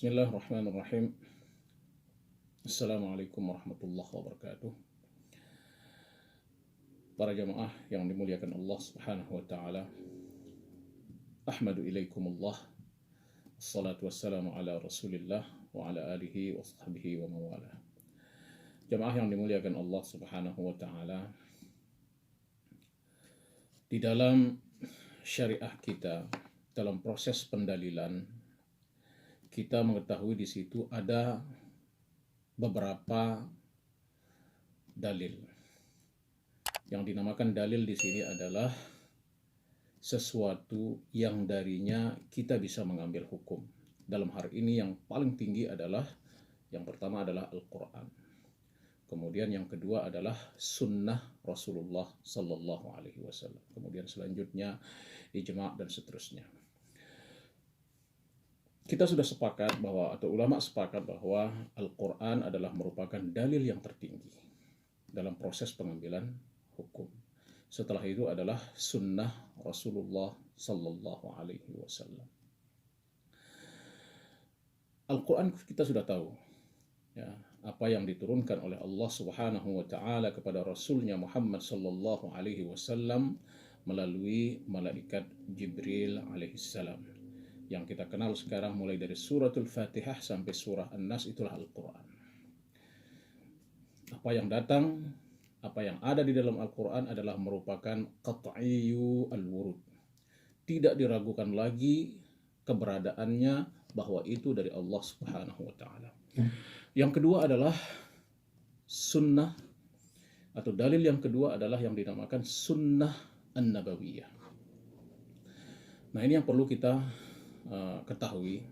Bismillahirrahmanirrahim. Assalamualaikum warahmatullahi wabarakatuh. Para jamaah yang dimuliakan Allah Subhanahu wa taala. Ahmadu ilaikumullah. Assalatu wassalamu ala Rasulillah wa ala alihi wa sahbihi wa mawala. Jamaah yang dimuliakan Allah Subhanahu wa taala. Di dalam syariah kita, dalam proses pendalilan, kita mengetahui di situ ada beberapa dalil. Yang dinamakan dalil di sini adalah sesuatu yang darinya kita bisa mengambil hukum. Dalam hal ini yang paling tinggi adalah, yang pertama adalah Al-Quran. Kemudian yang kedua adalah sunnah Rasulullah Sallallahu Alaihi Wasallam. Kemudian selanjutnya ijma' dan seterusnya. Kita sudah sepakat bahwa, atau ulama sepakat bahwa Al-Quran adalah merupakan dalil yang tertinggi dalam proses pengambilan hukum. Setelah itu adalah sunnah Rasulullah Sallallahu Alaihi Wasallam. Al-Quran kita sudah tahu, ya, apa yang diturunkan oleh Allah Subhanahu wa taala kepada Rasulnya Muhammad Sallallahu Alaihi Wasallam melalui malaikat Jibril alaihissalam. Yang kita kenal sekarang mulai dari suratul Fatihah sampai surah An-Nas, itulah Al-Quran. Apa yang datang, apa yang ada di dalam Al-Quran adalah merupakan qat'iyyu al-wurud. Tidak diragukan lagi keberadaannya bahwa itu dari Allah Subhanahu wa taala. Yang kedua adalah sunnah, atau dalil yang kedua adalah yang dinamakan sunnah an-nabawiyah. Nah, ini yang perlu kita ketahui.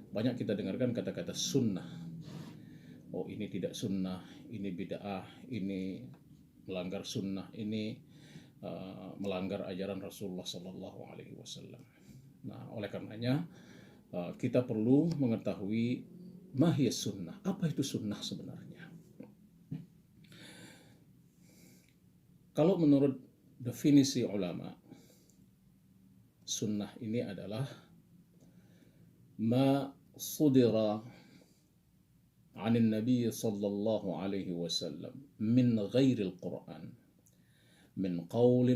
Banyak kita dengarkan kata-kata sunnah. Oh, ini tidak sunnah, ini bid'ah, ini melanggar sunnah, ini melanggar ajaran Rasulullah Sallallahu Alaihi Wasallam. Nah, oleh karenanya kita perlu mengetahui mahiyas sunnah. Apa itu sunnah sebenarnya? Kalau menurut definisi ulama, sunnah ini adalah ما صدر عن النبي صلى الله عليه وسلم من غير القرآن من قول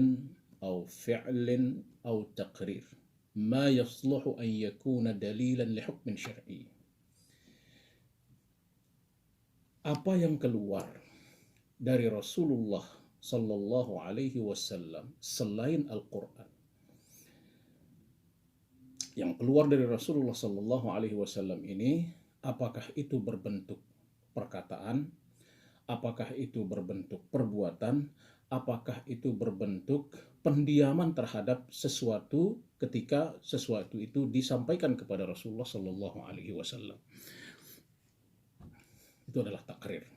أو فعل أو تقرير ما يصلح أن يكون دليلا لحكم شرعي. Apa yang keluar dari Rasulullah Sallallahu Alaihi Wasallam selain Al-Quran, yang keluar dari Rasulullah Sallallahu Alaihi Wasallam ini, apakah itu berbentuk perkataan, apakah itu berbentuk perbuatan, apakah itu berbentuk pendiaman terhadap sesuatu ketika sesuatu itu disampaikan kepada Rasulullah Sallallahu Alaihi Wasallam. Itu adalah takrir.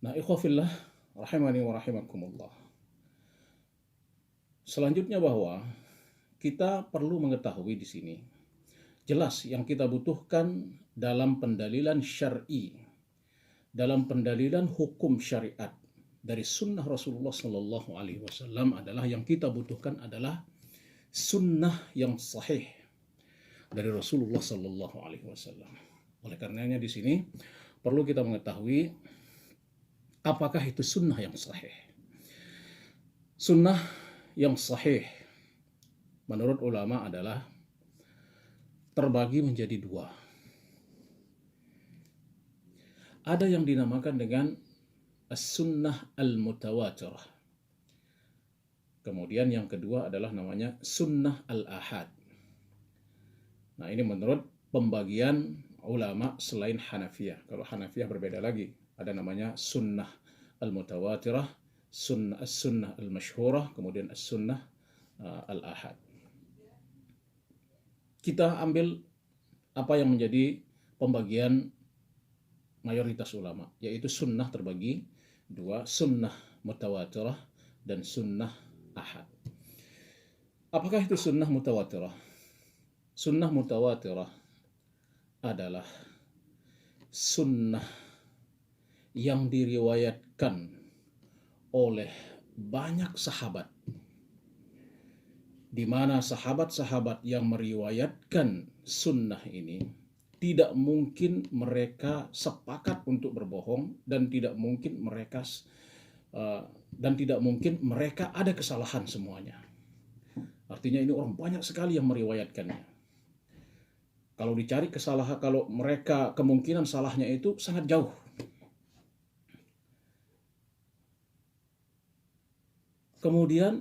Nah, ikhwafillah rahimani wa rahimakumullah. Selanjutnya bahwa kita perlu mengetahui di sini jelas yang kita butuhkan dalam pendalilan syar'i, dalam pendalilan hukum syariat dari sunnah Rasulullah Sallallahu Alaihi Wasallam adalah, yang kita butuhkan adalah sunnah yang sahih dari Rasulullah Sallallahu Alaihi Wasallam. Oleh karenanya di sini perlu kita mengetahui apakah itu sunnah yang sahih. Sunnah yang sahih menurut ulama adalah terbagi menjadi dua. Ada yang dinamakan dengan as-sunnah al-mutawatirah. Kemudian yang kedua adalah namanya sunnah al-ahad. Nah, ini menurut pembagian ulama selain Hanafiyah. Kalau Hanafiyah berbeda lagi. Ada namanya sunnah al-mutawatirah, sunnah al-masyhurah, kemudian as-sunnah al-ahad. Kita ambil apa yang menjadi pembagian mayoritas ulama, yaitu sunnah terbagi dua, sunnah mutawatirah dan sunnah ahad. Apakah itu sunnah mutawatirah? Sunnah mutawatirah adalah sunnah yang diriwayatkan oleh banyak sahabat, di mana sahabat-sahabat yang meriwayatkan sunnah ini tidak mungkin mereka sepakat untuk berbohong, dan tidak mungkin mereka ada kesalahan semuanya. Artinya ini orang banyak sekali yang meriwayatkannya. Kalau dicari kesalahan, kalau mereka kemungkinan salahnya itu sangat jauh. Kemudian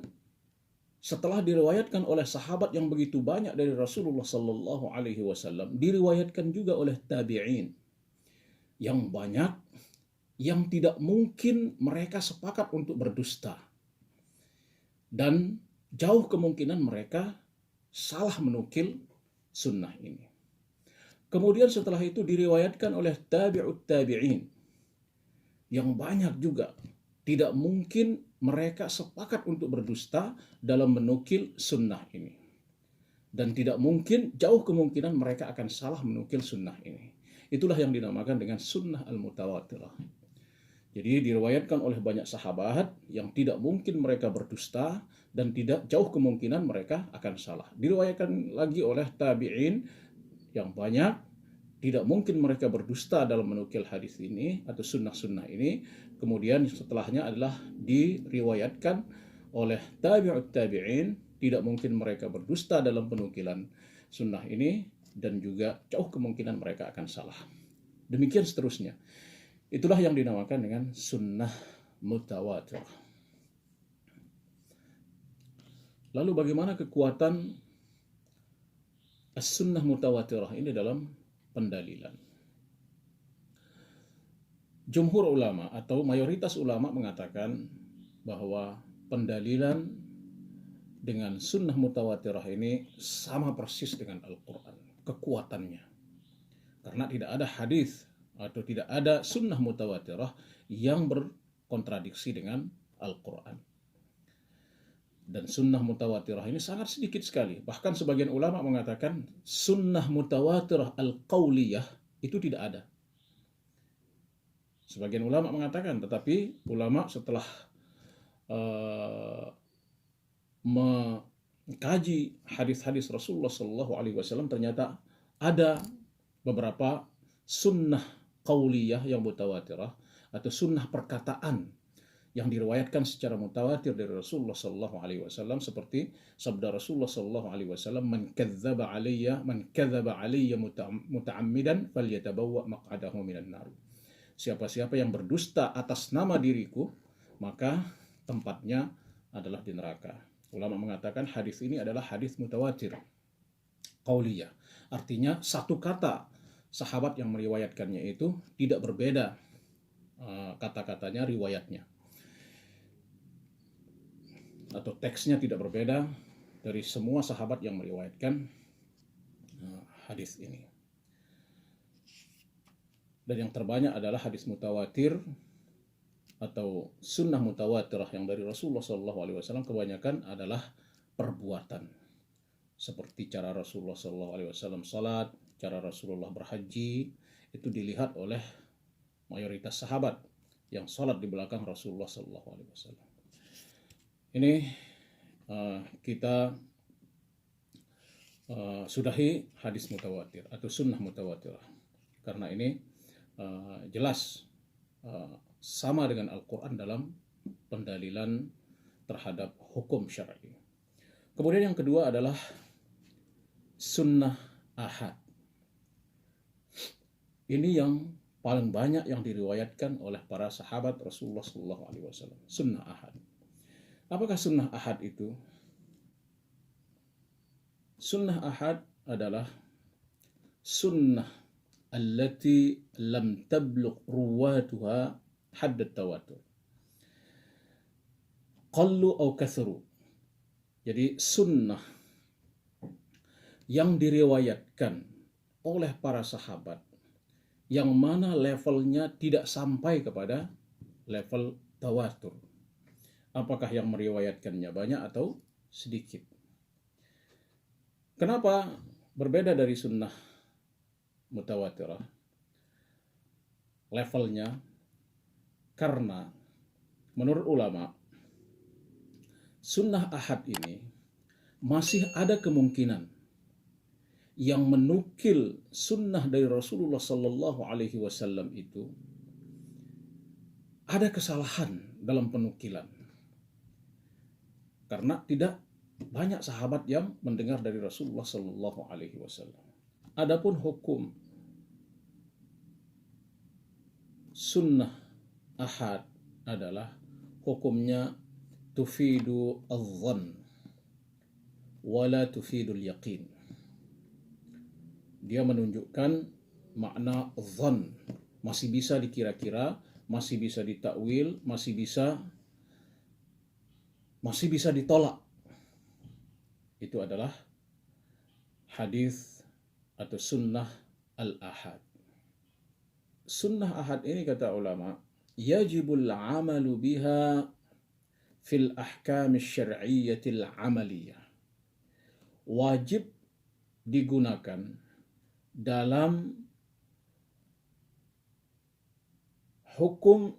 setelah diriwayatkan oleh sahabat yang begitu banyak dari Rasulullah Sallallahu Alaihi Wasallam, diriwayatkan juga oleh tabi'in yang banyak, yang tidak mungkin mereka sepakat untuk berdusta, dan jauh kemungkinan mereka salah menukil sunnah ini. Kemudian setelah itu diriwayatkan oleh tabi'ut tabi'in yang banyak juga, tidak mungkin mereka sepakat untuk berdusta dalam menukil sunnah ini. Dan tidak mungkin, jauh kemungkinan mereka akan salah menukil sunnah ini. Itulah yang dinamakan dengan sunnah al-mutawatirah. Jadi diriwayatkan oleh banyak sahabat yang tidak mungkin mereka berdusta, dan tidak jauh kemungkinan mereka akan salah. Diriwayatkan lagi oleh tabi'in yang banyak, tidak mungkin mereka berdusta dalam menukil hadis ini atau sunnah-sunnah ini. Kemudian setelahnya adalah diriwayatkan oleh tabi'ut tabi'in, tidak mungkin mereka berdusta dalam penukilan sunnah ini, dan juga jauh kemungkinan mereka akan salah. Demikian seterusnya. Itulah yang dinamakan dengan sunnah mutawatirah. Lalu bagaimana kekuatan as-sunnah mutawatirah ini dalam pendalilan? Jumhur ulama atau mayoritas ulama mengatakan bahwa pendalilan dengan sunnah mutawatirah ini sama persis dengan Al-Quran, kekuatannya. Karena tidak ada hadis atau tidak ada sunnah mutawatirah yang berkontradiksi dengan Al-Quran. Dan sunnah mutawatirah ini sangat sedikit sekali. Bahkan sebagian ulama mengatakan sunnah mutawatirah al-qauliyah itu tidak ada. Sebagian ulama mengatakan, tetapi ulama setelah mengkaji hadis-hadis Rasulullah Shallallahu Alaihi Wasallam, ternyata ada beberapa sunnah qauliyah yang mutawatirah atau sunnah perkataan yang diriwayatkan secara mutawatir dari Rasulullah Sallallahu Alaihi Wasallam, seperti sabda Rasulullah Sallallahu Alaihi Wasallam, man kadzdzaba alayya muta'ammidan falyatabawwa maq'adahu minan nar. Siapa-siapa yang berdusta atas nama diriku, maka tempatnya adalah di neraka. Ulama mengatakan hadis ini adalah hadis mutawatir qauliyah. Artinya satu kata sahabat yang meriwayatkannya itu tidak berbeda kata-katanya, riwayatnya atau teksnya tidak berbeda dari semua sahabat yang meriwayatkan hadis ini. Dan yang terbanyak adalah hadis mutawatir atau sunnah mutawatirah yang dari Rasulullah SAW, kebanyakan adalah perbuatan. Seperti cara Rasulullah SAW salat, cara Rasulullah berhaji, itu dilihat oleh mayoritas sahabat yang salat di belakang Rasulullah SAW. Ini kita sudahi hadis mutawatir atau sunnah mutawatirah. Karena ini jelas sama dengan Al-Quran dalam pendalilan terhadap hukum syar'i. Kemudian yang kedua adalah sunnah ahad. Ini yang paling banyak yang diriwayatkan oleh para sahabat Rasulullah SAW. Sunnah ahad. Apakah sunnah ahad itu? Sunnah ahad adalah sunnah allati lam tablugh ruwatuha hadd at-tawatur. Qallu aw kathru. Jadi sunnah yang diriwayatkan oleh para sahabat yang mana levelnya tidak sampai kepada level tawatur. Apakah yang meriwayatkannya banyak atau sedikit? Kenapa berbeda dari sunnah mutawatirah levelnya? Karena menurut ulama sunnah ahad ini masih ada kemungkinan yang menukil sunnah dari Rasulullah Sallallahu Alaihi Wasallam itu ada kesalahan dalam penukilan, karena tidak banyak sahabat yang mendengar dari Rasulullah Sallallahu Alaihi Wasallam. Adapun hukum sunnah ahad adalah hukumnya tufidu al-dhann wala tufidu al-yaqin. Dia menunjukkan makna dhann, masih bisa dikira-kira, masih bisa ditakwil, masih bisa ditolak. Itu adalah hadis atau sunnah al-ahad. Sunnah ahad ini, kata ulama, yajibul amalu biha fil ahkam syar'iyyatil amaliyah. Wajib digunakan dalam hukum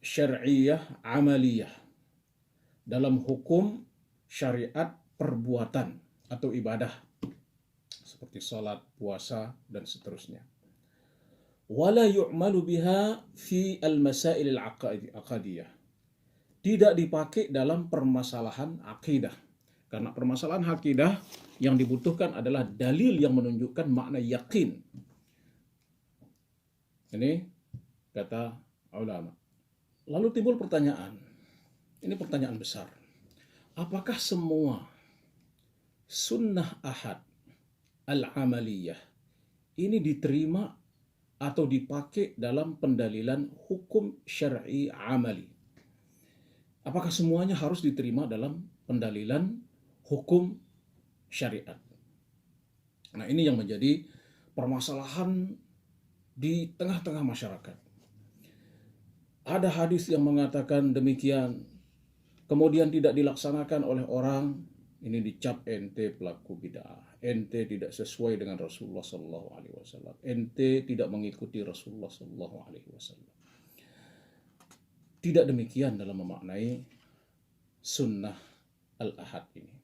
syar'iyah amaliyah, dalam hukum syariat perbuatan atau ibadah seperti salat, puasa, dan seterusnya. Wala yu'malu biha fi al-masail al-aqadiyah. Tidak dipakai dalam permasalahan akidah. Karena permasalahan akidah yang dibutuhkan adalah dalil yang menunjukkan makna yakin. Ini kata ulama. Lalu timbul pertanyaan. Ini pertanyaan besar. Apakah semua sunnah ahad al-amaliyah ini diterima atau dipakai dalam pendalilan hukum syar'i amali? Apakah semuanya harus diterima dalam pendalilan hukum syariat? Nah, ini yang menjadi permasalahan di tengah-tengah masyarakat. Ada hadis yang mengatakan demikian, kemudian tidak dilaksanakan oleh orang, ini dicap ente pelaku bid'ah. Ente tidak sesuai dengan Rasulullah Sallallahu Alaihi Wasallam. Ente tidak mengikuti Rasulullah Sallallahu Alaihi Wasallam. Tidak demikian dalam memaknai sunnah al-ahad ini.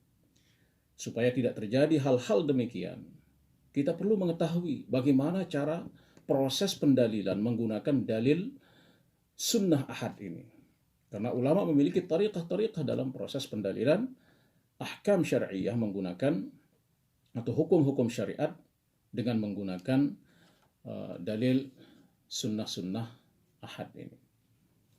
Supaya tidak terjadi hal-hal demikian, kita perlu mengetahui bagaimana cara proses pendalilan menggunakan dalil sunnah ahad ini. Karena ulama memiliki tariqah-tariqah dalam proses pendalilan ahkam syariah menggunakan atau hukum-hukum syariat dengan menggunakan dalil sunnah-sunnah ahad ini.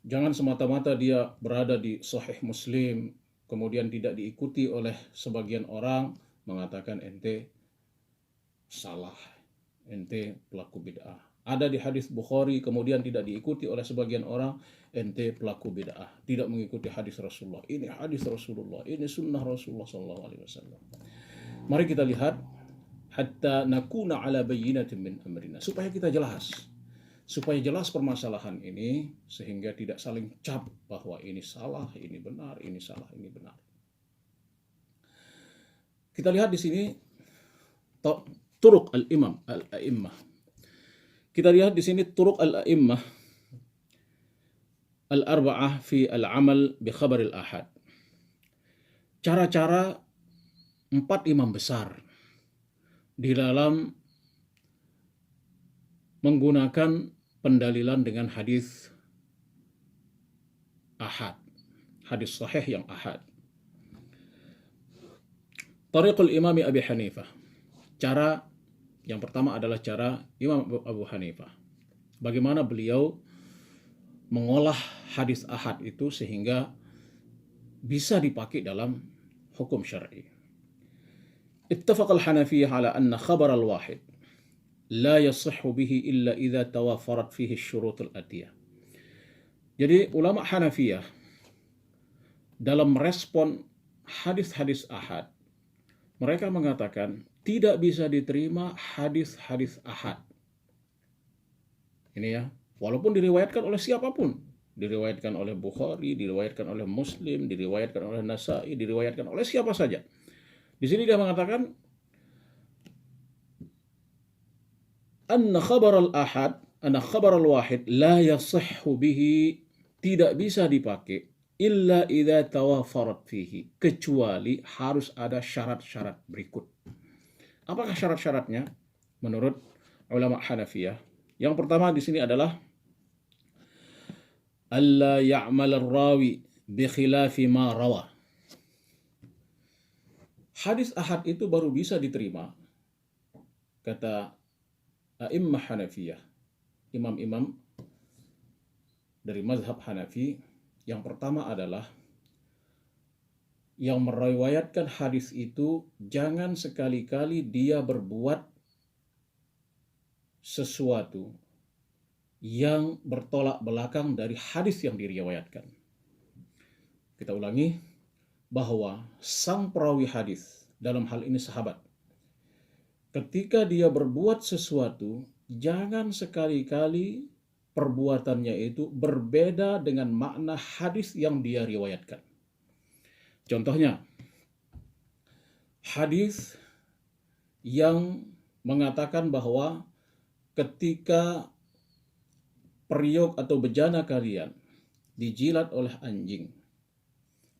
Jangan semata-mata dia berada di Sahih Muslim, kemudian tidak diikuti oleh sebagian orang, mengatakan ente salah, ente pelaku bid'ah. Ada di hadis Bukhari, kemudian tidak diikuti oleh sebagian orang, ente pelaku bid'ah, tidak mengikuti hadis Rasulullah. Ini hadis Rasulullah, ini sunnah Rasulullah Sallallahu Alaihi Wasallam. Mari kita lihat, hatta nakuna ala bayyinatin min amrina, supaya kita jelas. Supaya jelas permasalahan ini, sehingga tidak saling cap bahwa ini salah, ini benar, ini salah, ini benar. Kita lihat di sini turuq al-imam al-a'immah. Kita lihat di sini turuq al-a'immah al-arba'ah fi al-amal bi khabar al-ahad. Cara-cara 4 imam besar di dalam menggunakan pendalilan dengan hadis ahad, hadis sahih yang ahad. Tariqul Imam Abi Hanifah. Cara yang pertama adalah cara Imam Abu Hanifah. Bagaimana beliau mengolah hadis ahad itu sehingga bisa dipakai dalam hukum syar'i. Ittafaq al-Hanafiyah ala anna khabar al-wahid la yasihhu bihi illa idza tawafarat fihi syurut al-atiyah. Jadi ulama Hanafiyah dalam merespon hadis-hadis ahad, mereka mengatakan tidak bisa diterima hadis-hadis ahad. Ini ya, walaupun diriwayatkan oleh siapapun, diriwayatkan oleh Bukhari, diriwayatkan oleh Muslim, diriwayatkan oleh Nasa'i, diriwayatkan oleh siapa saja. Di sini dia mengatakan anna khabar al-ahad, anna khabar al-wahid la yasihhu bihi, tidak bisa dipakai illa idza tawafarat fihi, kecuali harus ada syarat-syarat berikut. Apakah syarat-syaratnya menurut ulama Hanafiyah? Yang pertama di sini adalah alla ya'mal ar-rawi bi khilafi ma rawa. Hadis ahad itu baru bisa diterima, kata a'immah Hanafiyah, imam-imam dari mazhab Hanafi. Yang pertama adalah yang meriwayatkan hadis itu jangan sekali-kali dia berbuat sesuatu yang bertolak belakang dari hadis yang diriwayatkan. Kita ulangi, bahwa sang perawi hadis, dalam hal ini sahabat, ketika dia berbuat sesuatu, jangan sekali-kali perbuatannya itu berbeda dengan makna hadis yang dia riwayatkan. Contohnya, hadis yang mengatakan bahwa ketika periuk atau bejana kalian dijilat oleh anjing,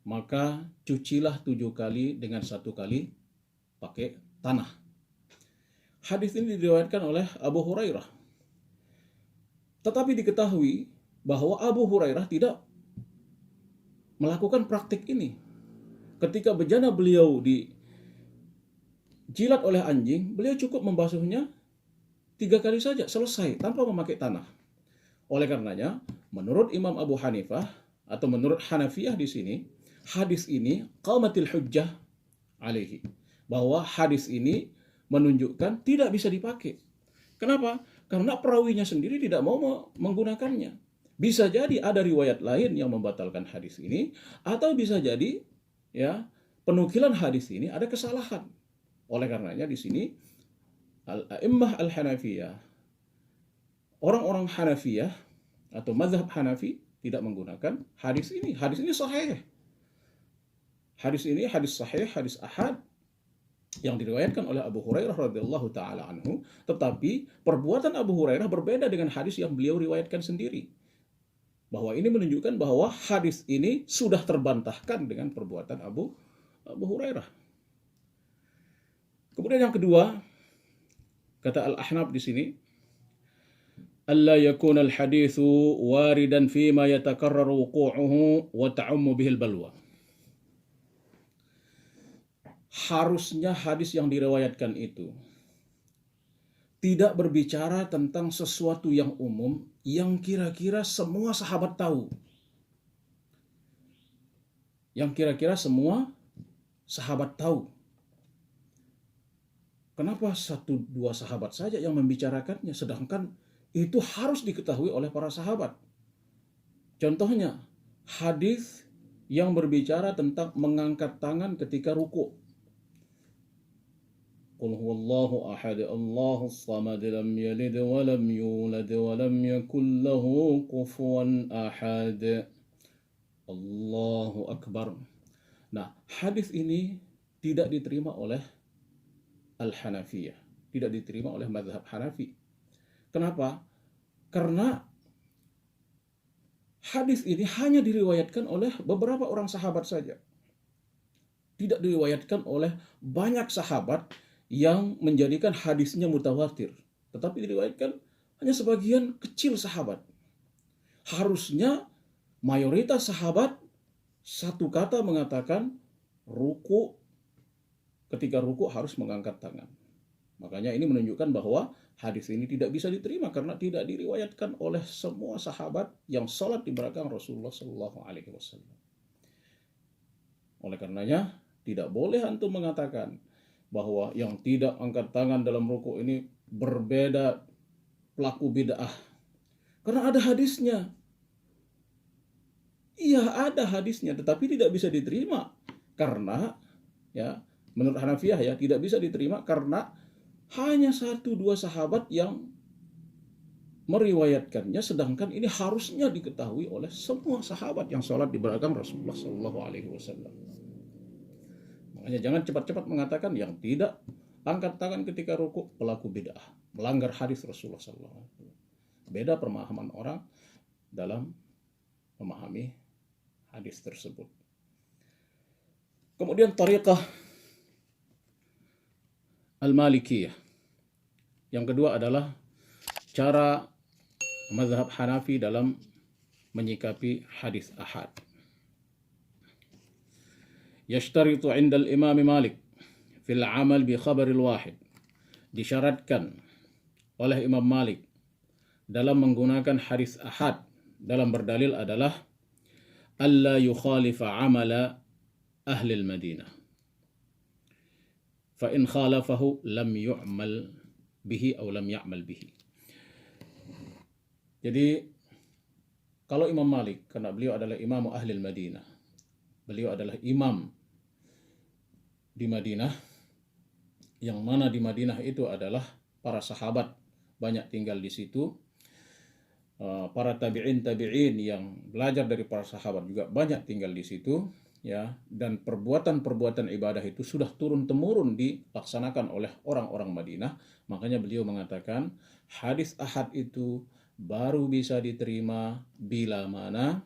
maka cucilah 7 kali dengan 1 kali pakai tanah. Hadis ini diriwayatkan oleh Abu Hurairah. Tetapi diketahui bahwa Abu Hurairah tidak melakukan praktik ini. Ketika bejana beliau dijilat oleh anjing, beliau cukup membasuhnya 3 kali saja, selesai, tanpa memakai tanah. Oleh karenanya, menurut Imam Abu Hanifah atau menurut Hanafiyah di sini, hadis ini qamatil hujjah alaihi, bahwa hadis ini menunjukkan tidak bisa dipakai. Kenapa? Karena perawinya sendiri tidak mau menggunakannya. Bisa jadi ada riwayat lain yang membatalkan hadis ini, atau bisa jadi ya penukilan hadis ini ada kesalahan. Oleh karenanya di sini al-a'immah al-Hanafiyah, orang-orang Hanafiyah atau mazhab Hanafi tidak menggunakan hadis ini. Hadis ini sahih. Hadis ini hadis sahih, hadis ahad yang diriwayatkan oleh Abu Hurairah radhiyallahu taala anhu, tetapi perbuatan Abu Hurairah berbeda dengan hadis yang beliau riwayatkan sendiri. Bahwa ini menunjukkan bahwa hadis ini sudah terbantahkan dengan perbuatan Abu Hurairah. Kemudian yang kedua, kata Al-Ahnaf di sini, alla yakuna al-haditsu waridan fima yatakarraru wuqu'uhu wa ta'ummu bihil balwa. Harusnya hadis yang diriwayatkan itu tidak berbicara tentang sesuatu yang umum yang kira-kira semua sahabat tahu. Yang kira-kira semua sahabat tahu. Kenapa 1-2 sahabat saja yang membicarakannya, sedangkan itu harus diketahui oleh para sahabat? Contohnya, hadis yang berbicara tentang mengangkat tangan ketika ruku'. Qul huwallahu ahad, Allahus samad, lam yalid wa lam yulad wa lam yakul lahu kufuwan ahad. Allahu akbar. Nah, hadis ini tidak diterima oleh Al-Hanafiyah, tidak diterima oleh mazhab Hanafi. Kenapa? Karena hadis ini hanya diriwayatkan oleh beberapa orang sahabat saja. Tidak diriwayatkan oleh banyak sahabat yang menjadikan hadisnya mutawatir, tetapi diriwayatkan hanya sebagian kecil sahabat. Harusnya mayoritas sahabat satu kata mengatakan ruku, ketika ruku harus mengangkat tangan. Makanya ini menunjukkan bahwa hadis ini tidak bisa diterima karena tidak diriwayatkan oleh semua sahabat yang sholat di belakang Rasulullah Shallallahu Alaihi Wasallam. Oleh karenanya tidak boleh antum mengatakan bahwa yang tidak angkat tangan dalam ruku ini berbeda, pelaku bid'ah, karena ada hadisnya. Iya, ada hadisnya, tetapi tidak bisa diterima karena ya menurut Hanafiyah ya tidak bisa diterima karena hanya 1-2 sahabat yang meriwayatkannya, sedangkan ini harusnya diketahui oleh semua sahabat yang sholat di belakang Rasulullah Shallallahu Alaihi Wasallam. Makanya jangan cepat-cepat mengatakan yang tidak angkat tangan ketika ruku pelaku bid'ah, melanggar hadis Rasulullah Shallallahu Alaihi Wasallam. Beda pemahaman orang dalam memahami hadis tersebut. Kemudian tariqah Al-Malikiyah. Yang kedua adalah cara mazhab Hanafi dalam menyikapi hadis ahad. Yashtaritu 'inda al-Imam Malik fil 'amal bi khabaril wahid. Disyaratkan oleh Imam Malik dalam menggunakan hadis ahad dalam berdalil adalah alla yukhalifa 'amala ahli al-Madinah. Fa in khalafahu lam yu'mal bihi atau lam ya'mal bihi. Jadi kalau Imam Malik, karena beliau adalah imam ahli al-Madinah, beliau adalah imam di Madinah, yang mana di Madinah itu adalah para sahabat banyak tinggal di situ, para tabi'in yang belajar dari para sahabat juga banyak tinggal di situ, ya, dan perbuatan-perbuatan ibadah itu sudah turun-temurun dilaksanakan oleh orang-orang Madinah. Makanya beliau mengatakan hadis ahad itu baru bisa diterima bila mana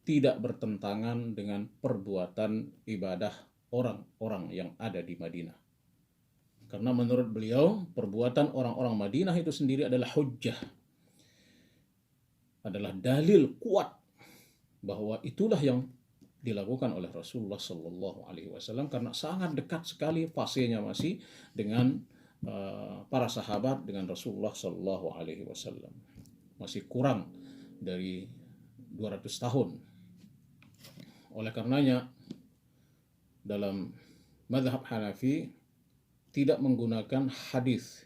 tidak bertentangan dengan perbuatan ibadah orang-orang yang ada di Madinah. Karena menurut beliau perbuatan orang-orang Madinah itu sendiri adalah hujjah, adalah dalil kuat bahwa itulah yang dilakukan oleh Rasulullah Sallallahu Alaihi Wasallam, karena sangat dekat sekali fasenya masih dengan para sahabat dengan Rasulullah Sallallahu Alaihi Wasallam, masih kurang dari 200 tahun. Oleh karenanya dalam mazhab Hanafi tidak menggunakan hadis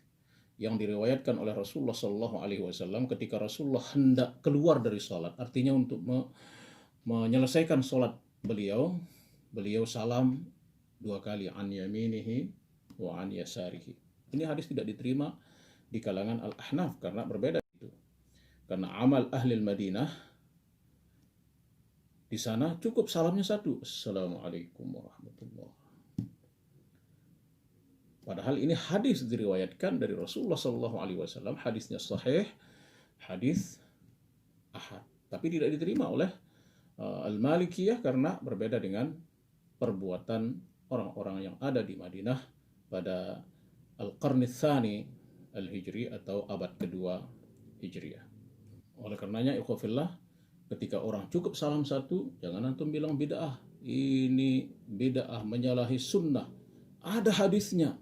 yang diriwayatkan oleh Rasulullah Sallallahu Alaihi Wasallam ketika Rasulullah hendak keluar dari sholat, artinya untuk menyelesaikan sholat beliau salam 2 kali, an yaminihi wa an yasarihi. Ini hadis tidak diterima di kalangan al-Ahnaf karena berbeda itu. Karena amal ahli Madinah di sana cukup salamnya satu, assalamualaikum warahmatullahi. Padahal ini hadis diriwayatkan dari Rasulullah Sallallahu Alaihi Wasallam, hadisnya sahih, hadis ahad, tapi tidak diterima oleh Al-Malikiyah karena berbeda dengan perbuatan orang-orang yang ada di Madinah pada Al-Qarni Tsani Al-Hijri atau abad kedua Hijriah. Oleh karenanya ikhwafillah, ketika orang cukup salam satu, jangan antum bilang bid'ah, ini bid'ah, menyalahi sunnah. Ada hadisnya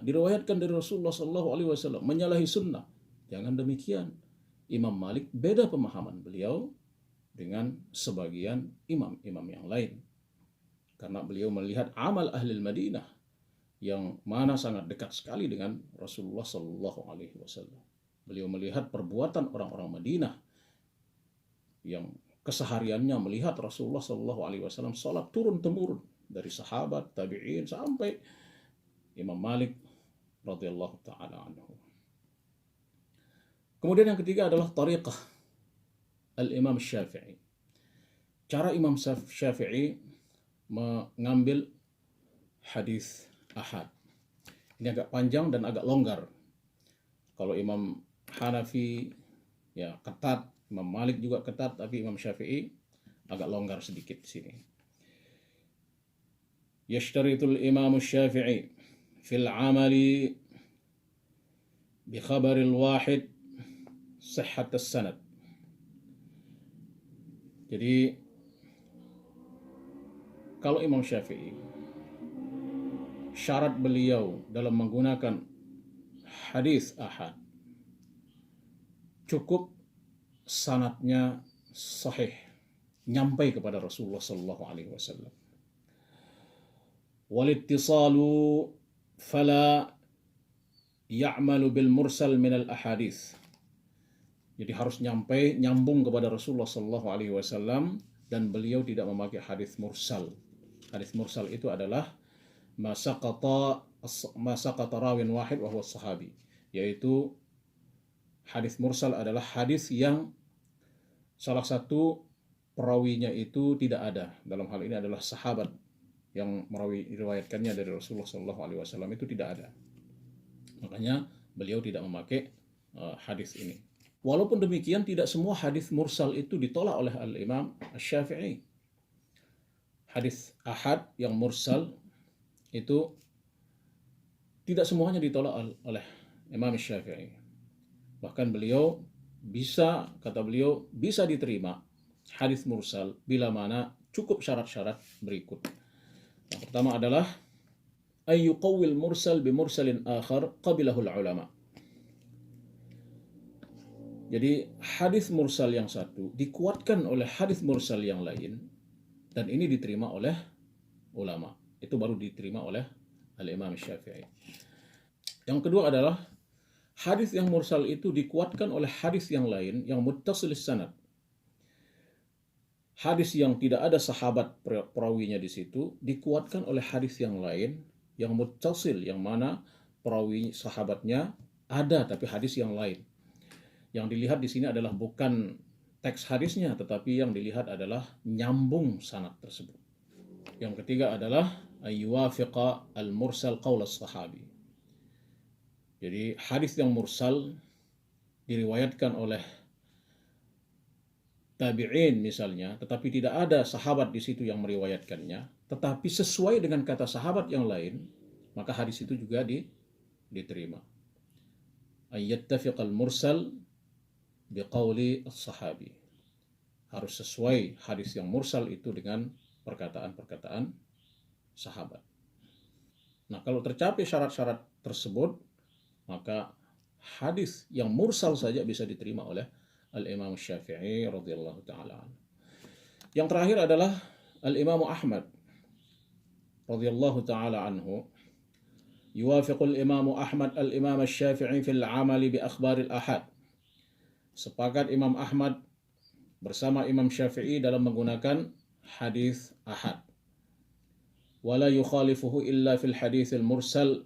diriwayatkan dari Rasulullah Sallallahu Alaihi Wasallam, menyalahi sunnah. Jangan demikian. Imam Malik beda pemahaman beliau dengan sebagian imam-imam yang lain, karena beliau melihat amal ahli Madinah yang mana sangat dekat sekali dengan Rasulullah Sallallahu Alaihi Wasallam. Beliau melihat perbuatan orang-orang Madinah yang kesehariannya melihat Rasulullah Sallallahu Alaihi Wasallam salat turun temurun dari sahabat, tabi'in sampai Imam Malik radhiyallahu taala anhu. Kemudian yang ketiga adalah tariqah al-Imam Syafi'i. Cara Imam Syafi'i mengambil hadis ahad. Ini agak panjang dan agak longgar. Kalau Imam Hanafi ya ketat, Imam Malik juga ketat, tapi Imam Syafi'i agak longgar sedikit di sini. Yashtaritul Imam Syafi'i fil 'amali bi khabaril wahid sihhat as-sanad. Jadi kalau Imam Syafi'i, syarat beliau dalam menggunakan hadis ahad cukup sanadnya sahih, nyampai kepada Rasulullah Sallallahu Alaihi Wasallam. Walittisalu fala ya'malu bil mursal min al ahadits. Jadi harus nyambung kepada Rasulullah Sallallahu Alaihi Wasallam, dan beliau tidak memakai hadis mursal. Hadis mursal itu adalah masaqata rawin wahid wa huwa sahabi, yaitu hadis mursal adalah hadis yang salah satu perawinya itu tidak ada. Dalam hal ini adalah sahabat yang meriwayatkannya dari Rasulullah Sallallahu Alaihi Wasallam itu tidak ada. Makanya beliau tidak memakai hadis ini. Walaupun demikian, tidak semua hadis mursal itu ditolak oleh Al-Imam Asy-Syafi'i. Hadis ahad yang mursal itu Tidak semuanya ditolak oleh Imam Syafi'i. Bahkan beliau bisa, kata beliau, bisa diterima hadis mursal bila mana cukup syarat-syarat berikut. Yang pertama adalah ayyuqawwil mursal bimursalin akhar qabilahul ulama. Jadi hadis mursal yang satu dikuatkan oleh hadis mursal yang lain dan ini diterima oleh ulama. Itu baru diterima oleh Al-Imam Syafi'i. Yang kedua adalah hadis yang mursal itu dikuatkan oleh hadis yang lain yang muttasilis sanad. Hadis yang tidak ada sahabat perawinya di situ dikuatkan oleh hadis yang lain yang muttasil, yang mana perawi sahabatnya ada tapi hadis yang lain. Yang dilihat di sini adalah bukan teks hadisnya, tetapi yang dilihat adalah nyambung sanad tersebut. Yang ketiga adalah ayyuwafiqa al-mursal qaul as-sahabi. Jadi hadis yang mursal diriwayatkan oleh tabi'in misalnya, tetapi tidak ada sahabat di situ yang meriwayatkannya, tetapi sesuai dengan kata sahabat yang lain, maka hadis itu juga diterima. Ayyattafiqal mursal biqauli as-sahabi. Harus sesuai hadis yang mursal itu dengan perkataan-perkataan sahabat. Nah, kalau tercapai syarat-syarat tersebut, maka hadis yang mursal saja bisa diterima oleh Al-Imam Syafi'i radhiyallahu ta'ala. Yang terakhir adalah Al-Imam Ahmad radhiyallahu ta'ala anhu. Yuwafiqul Imam Ahmad Al-Imam Syafi'i fil amali bi akhbaril ahad. Sepakat Imam Ahmad bersama Imam Syafi'i dalam menggunakan hadis ahad. Wala yukhalifuhu illa fil haditsil mursal,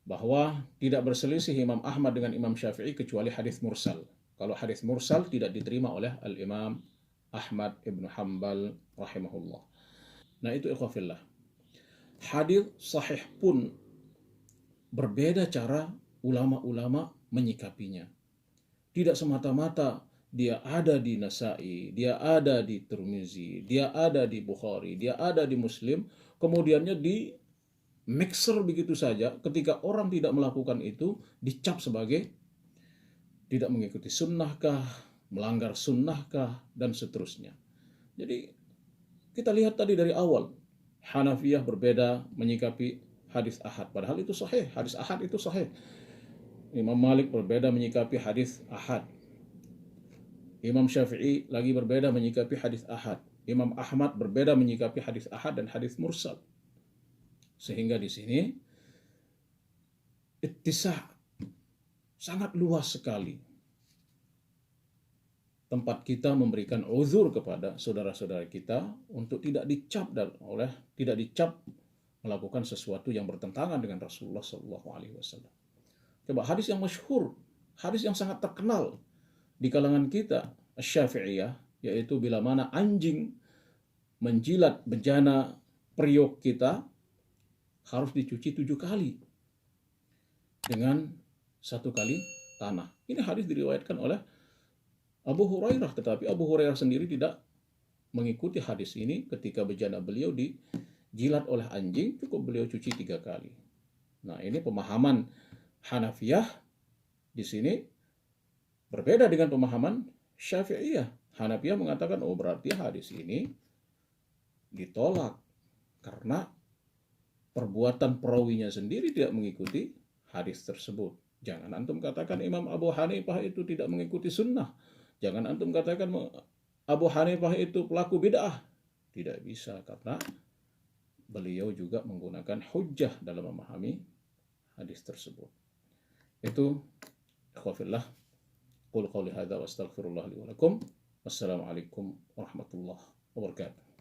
bahwa tidak berselisih Imam Ahmad dengan Imam Syafi'i kecuali hadis mursal. Kalau hadis mursal tidak diterima oleh Al-Imam Ahmad ibn Hanbal rahimahullah. Nah, itu ikhwafillah. Hadis sahih pun berbeda cara ulama-ulama menyikapinya. Tidak semata-mata dia ada di Nasa'i, dia ada di Tirmizi, dia ada di Bukhari, dia ada di Muslim, kemudiannya di mixer begitu saja. Ketika orang tidak melakukan itu, dicap sebagai tidak mengikuti sunnahkah, melanggar sunnahkah, dan seterusnya. Jadi kita lihat tadi dari awal, Hanafiyah berbeda menyikapi hadis ahad, padahal itu sahih, hadis ahad itu sahih. Imam Malik berbeda menyikapi hadis ahad. Imam Syafi'i lagi berbeda menyikapi hadis ahad. Imam Ahmad berbeda menyikapi hadis ahad dan hadis mursal. Sehingga di sini ittisah sangat luas sekali. Tempat kita memberikan uzur kepada saudara-saudara kita untuk tidak dicap melakukan sesuatu yang bertentangan dengan Rasulullah SAW. Coba hadis yang masyhur, hadis yang sangat terkenal di kalangan kita Syafi'iyah, yaitu bila mana anjing menjilat bejana periuk kita harus dicuci 7 kali dengan 1 kali tanah. Ini hadis diriwayatkan oleh Abu Hurairah, tetapi Abu Hurairah sendiri tidak mengikuti hadis ini. Ketika bejana beliau dijilat oleh anjing, cukup beliau cuci 3 kali. Nah, ini pemahaman Hanafiyah di sini berbeda dengan pemahaman Syafi'iyah. Hanafiyah mengatakan, oh berarti hadis ini ditolak karena perbuatan perawinya sendiri tidak mengikuti hadis tersebut. Jangan antum katakan Imam Abu Hanifah itu tidak mengikuti sunnah. Jangan antum katakan Abu Hanifah itu pelaku bid'ah. Tidak bisa, karena beliau juga menggunakan hujjah dalam memahami hadis tersebut. Itu ikhwafillah, qul qawli hadza wa astaghfirullah li wa lakum. Wassalamualaikum warahmatullahi wabarakatuh.